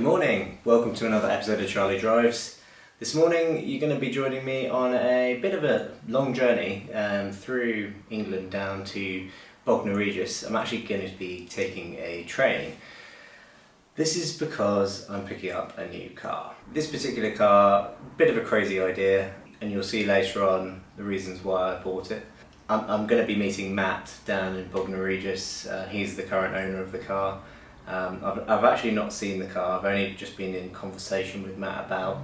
Good morning, welcome to another episode of Charlie Drives. This morning you're going to be joining me on a bit of a long journey through England down to Bognor Regis. I'm actually going to be taking a train. This is because I'm picking up a new car. This particular car, bit of a crazy idea, and you'll see later on the reasons why I bought it. I'm going to be meeting Matt down in Bognor Regis. He's the current owner of the car. I've actually not seen the car. I've only just been in conversation with Matt about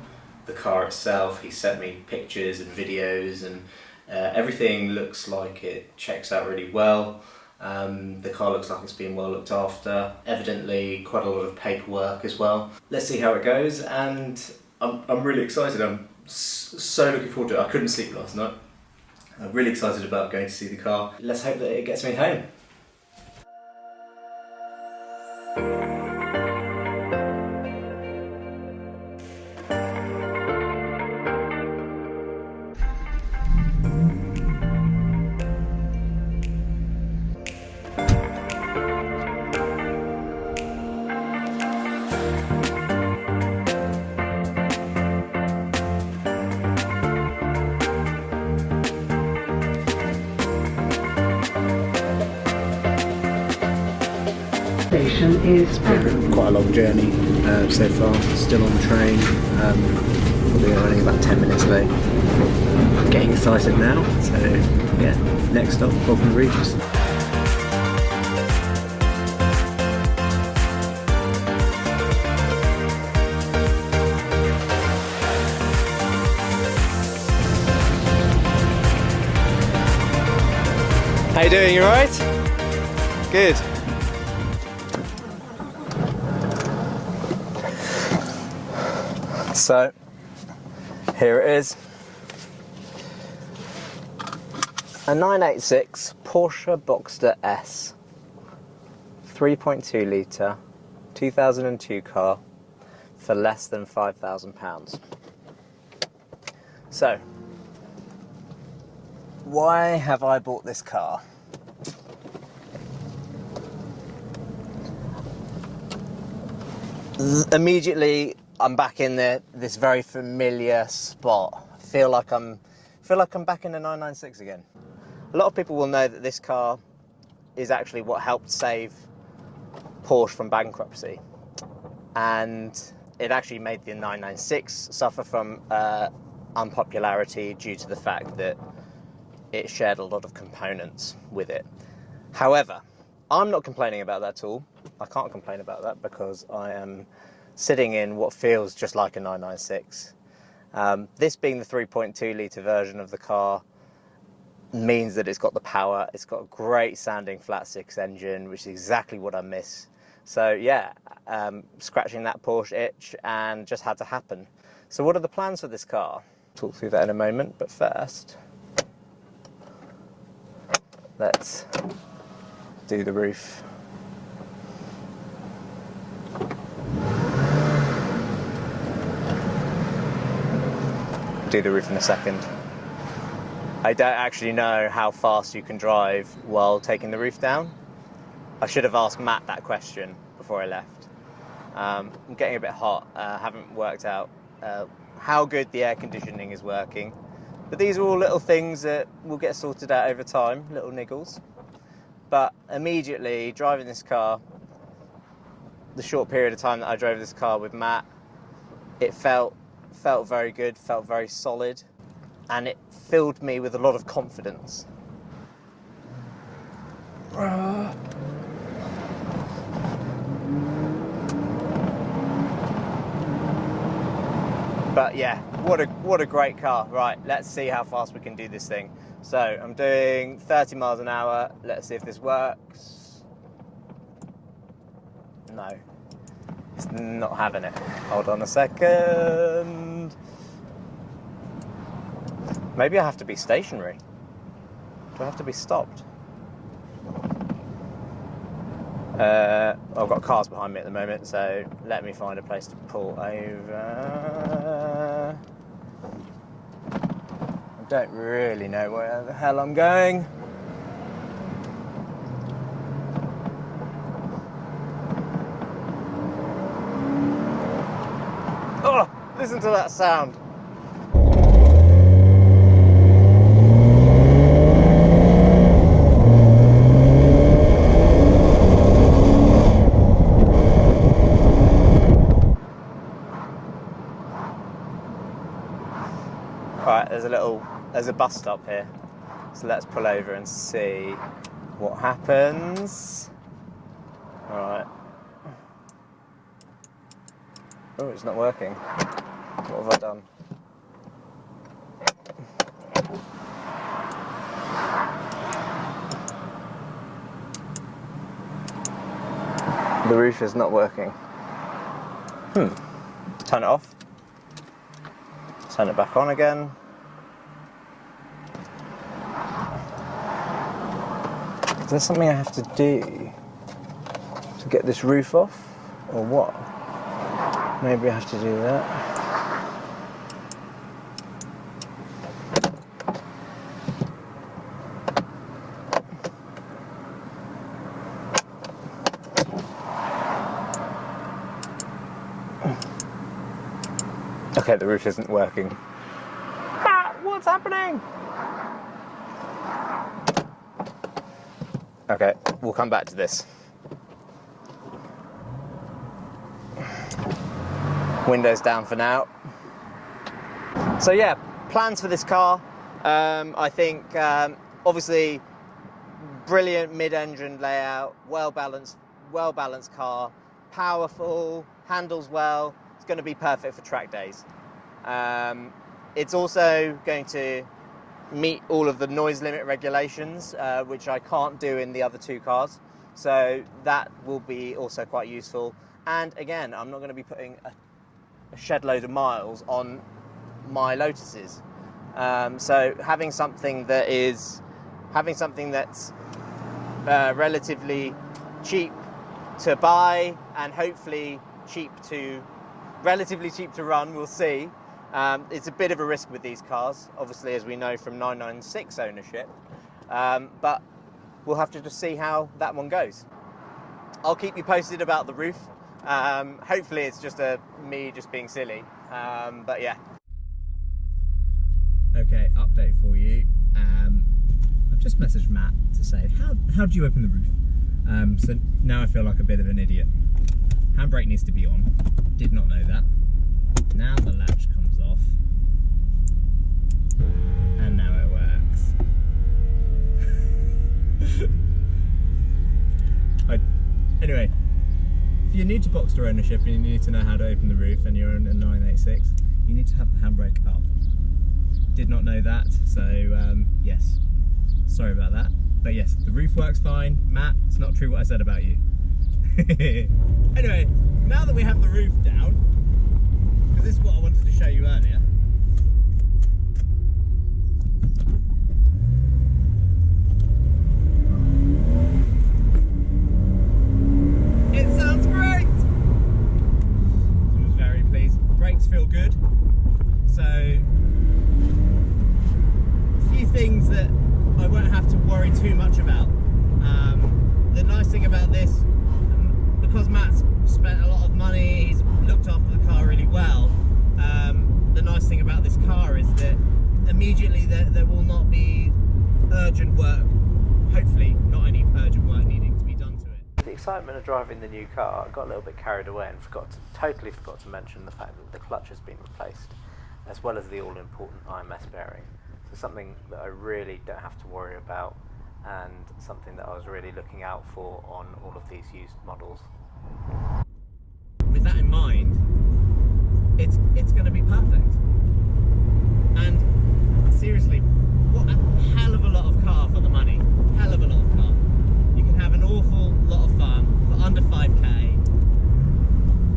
the car itself. He sent me pictures and videos, and everything looks like it checks out really well. The car looks like it's been well looked after. Evidently quite a lot of paperwork as well. Let's see how it goes, and I'm really excited. I'm so looking forward to it. I couldn't sleep last night. I'm really excited about going to see the car. Let's hope that it gets me home. It's been quite a long journey so far, still on the train, probably only about 10 minutes late. Getting excited now, so yeah, next stop, Bognor Regis. How you doing, you alright? Good. So, here it is. A 986 Porsche Boxster S. 3.2 litre, 2002 car for less than £5,000. So, why have I bought this car? Immediately, I'm back in this very familiar spot. I feel like I'm back in the 996 again. A lot of people will know that this car is actually what helped save Porsche from bankruptcy, and it actually made the 996 suffer from unpopularity due to the fact that it shared a lot of components with it. However, I'm not complaining about that at all. I can't complain about that because I am sitting in what feels just like a 996. This being the 3.2 litre version of the car means that it's got the power, it's got a great sounding flat six engine, which is exactly what I miss. So yeah, scratching that Porsche itch and just had to happen. So what are the plans for this car? Talk through that in a moment, but first, let's do the roof. Do the roof in a second. I don't actually know how fast you can drive while taking the roof down. I should have asked Matt that question before I left. I'm getting a bit hot. Haven't worked out how good the air conditioning is working. But these are all little things that will get sorted out over time, little niggles. But immediately driving this car, the short period of time that I drove this car with Matt, it felt very good, felt very solid, and it filled me with a lot of confidence. But yeah, what a great car. Right, let's see how fast we can do this thing. So I'm doing 30 miles an hour. Let's see if this works. No, it's not having it. Hold on a second. Maybe I have to be stationary. Do I have to be stopped? I've got cars behind me at the moment, so let me find a place to pull over. I don't really know where the hell I'm going. Listen to that sound. Right, there's a bus stop here. So let's pull over and see what happens. Alright. Oh, it's not working. What have I done? The roof is not working. Turn it off. Turn it back on again. Is there something I have to do to get this roof off, or what? Maybe I have to do that. Okay, the roof isn't working. What's happening? Okay, we'll come back to this. Windows down for now. So yeah, plans for this car. I think obviously brilliant mid-engine layout, well-balanced car, powerful, handles well. It's going to be perfect for track days. It's also going to meet all of the noise limit regulations, which I can't do in the other two cars. So that will be also quite useful. And again, I'm not going to be putting a shed load of miles on my Lotuses. So having something that's relatively cheap to buy and hopefully relatively cheap to run, we'll see. It's a bit of a risk with these cars, obviously, as we know from 996 ownership, but we'll have to just see how that one goes. I'll keep you posted about the roof. Hopefully it's just me just being silly, but yeah. Okay, update for you. I've just messaged Matt to say, how do you open the roof? So now I feel like a bit of an idiot. Handbrake needs to be on. Did not know that. Now the latch comes off. And now it works. Anyway, if you're new to Boxster ownership and you need to know how to open the roof and you're in a 986, you need to have the handbrake up. Did not know that, so yes, sorry about that. But yes, the roof works fine. Matt, it's not true what I said about you. Anyway, now that we have the roof down, because this is what I wanted to show you earlier. It sounds great! I was very pleased. Brakes feel good. So, a few things that I won't have to worry too much about. The nice thing about this, because Matt's spent a lot of money, he's looked after the car really well. The nice thing about this car is that immediately there will not be urgent work, hopefully not any urgent work needing to be done to it. The excitement of driving the new car, I got a little bit carried away and totally forgot to mention the fact that the clutch has been replaced, as well as the all-important IMS bearing. So something that I really don't have to worry about, and something that I was really looking out for on all of these used models. With that in mind, it's going to be perfect. And seriously, what a hell of a lot of car for the money. Hell of a lot of car. You can have an awful lot of fun for under 5k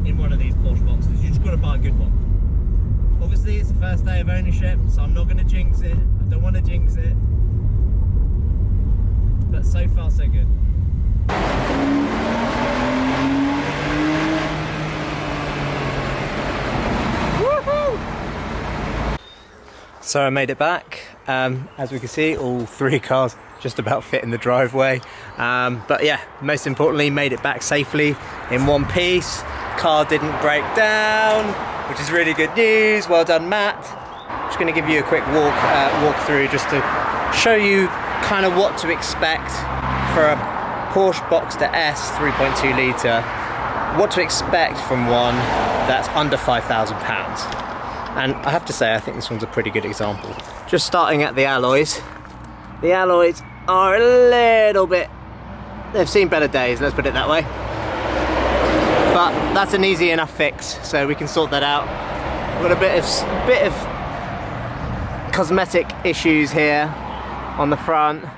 in one of these Porsche Boxsters. You just got to buy a good one. Obviously, it's the first day of ownership, so I'm not going to jinx it. I don't want to jinx it. But so far, so good. So I made it back. As we can see, all three cars just about fit in the driveway. But yeah, most importantly, made it back safely in one piece. Car didn't break down. which is really good news. Well done, Matt. Just going to give you a quick walk through just to show you kind of what to expect for a Porsche Boxster S 3.2 litre. What to expect from one that's under £5,000. And I have to say, I think this one's a pretty good example. Just starting at the alloys. The alloys are a little bit, they've seen better days, let's put it that way. But that's an easy enough fix, so we can sort that out. Got a bit of cosmetic issues here on the front. A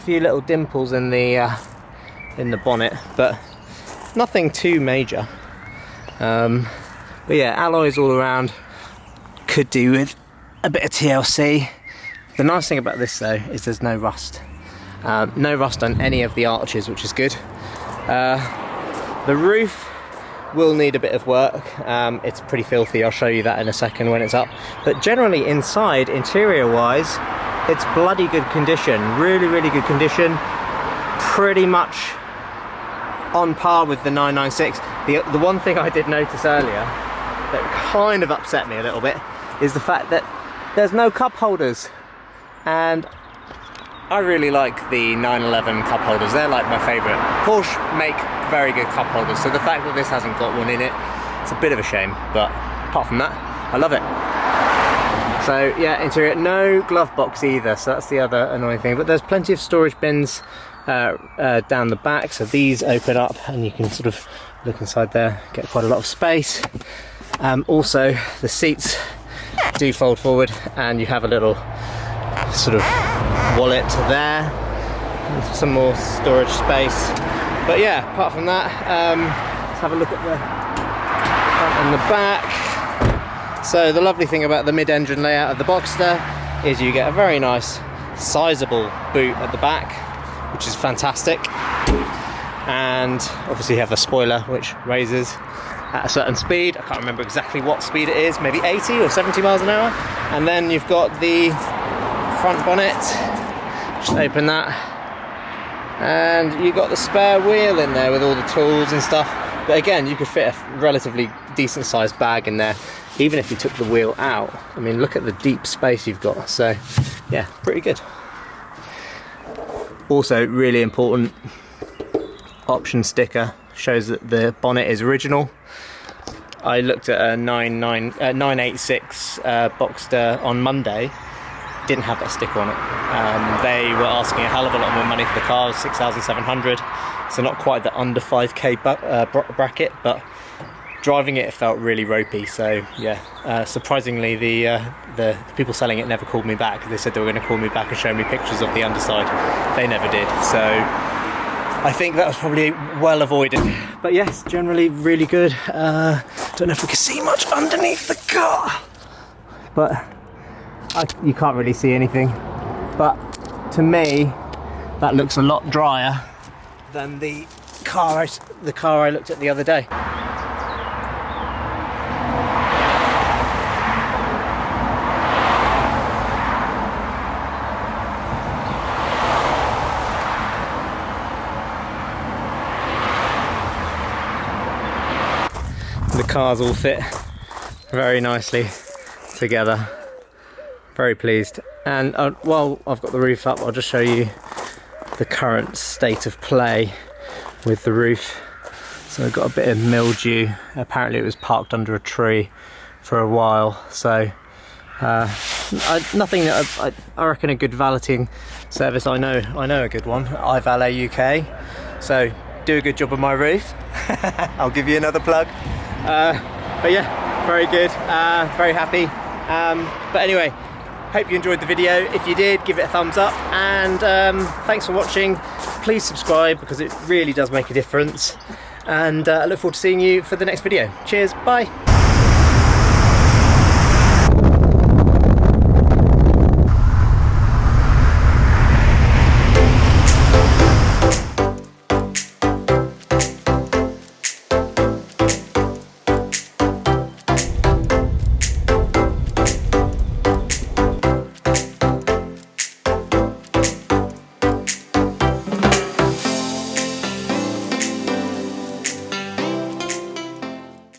few little dimples in the bonnet, but nothing too major. But yeah, alloys all around. Could do with a bit of TLC. The nice thing about this though is there's no rust. No rust on any of the arches, which is good. The roof will need a bit of work. It's pretty filthy, I'll show you that in a second when it's up. But generally inside, interior wise, it's bloody good condition. Really, really good condition. Pretty much on par with the 996. The one thing I did notice earlier that kind of upset me a little bit is the fact that there's no cup holders. And I really like the 911 cup holders. They're like my favourite. Porsche make very good cup holders, so the fact that this hasn't got one in it, it's a bit of a shame, but apart from that, I love it. So yeah, interior, no glove box either, so that's the other annoying thing, but there's plenty of storage bins down the back, so these open up and you can sort of look inside there, get quite a lot of space. Also, the seats do fold forward and you have a little sort of wallet there, and some more storage space. But yeah, apart from that, let's have a look at the front and the back. So the lovely thing about the mid-engine layout of the Boxster is you get a very nice sizable boot at the back, which is fantastic. And obviously you have the spoiler which raises at a certain speed. I can't remember exactly what speed it is, maybe 80 or 70 miles an hour. And then you've got the front bonnet, just open that, and you've got the spare wheel in there with all the tools and stuff. But again, you could fit a relatively decent sized bag in there, even if you took the wheel out. I mean, look at the deep space you've got. So yeah, pretty good. Also, really important, option sticker shows that the bonnet is original. I looked at a 986 Boxster on Monday, didn't have that sticker on it. They were asking a hell of a lot more money for the car, 6,700, so not quite the under 5k bracket, but driving it felt really ropey. So yeah, surprisingly the people selling it never called me back. They said they were going to call me back and show me pictures of the underside. They never did, so I think that was probably well avoided. But yes, generally really good. Don't know if we can see much underneath the car, but you can't really see anything. But to me, that looks a lot drier than the car I looked at the other day. The cars all fit very nicely together. Very pleased. And while I've got the roof up, I'll just show you the current state of play with the roof. So I've got a bit of mildew. Apparently it was parked under a tree for a while. So nothing that I reckon a good valeting service. I know a good one, iValet UK. So do a good job on my roof. I'll give you another plug. But yeah, very good, very happy. But anyway, hope you enjoyed the video. If you did, give it a thumbs up, and thanks for watching. Please subscribe because it really does make a difference, and I look forward to seeing you for the next video. Cheers, bye.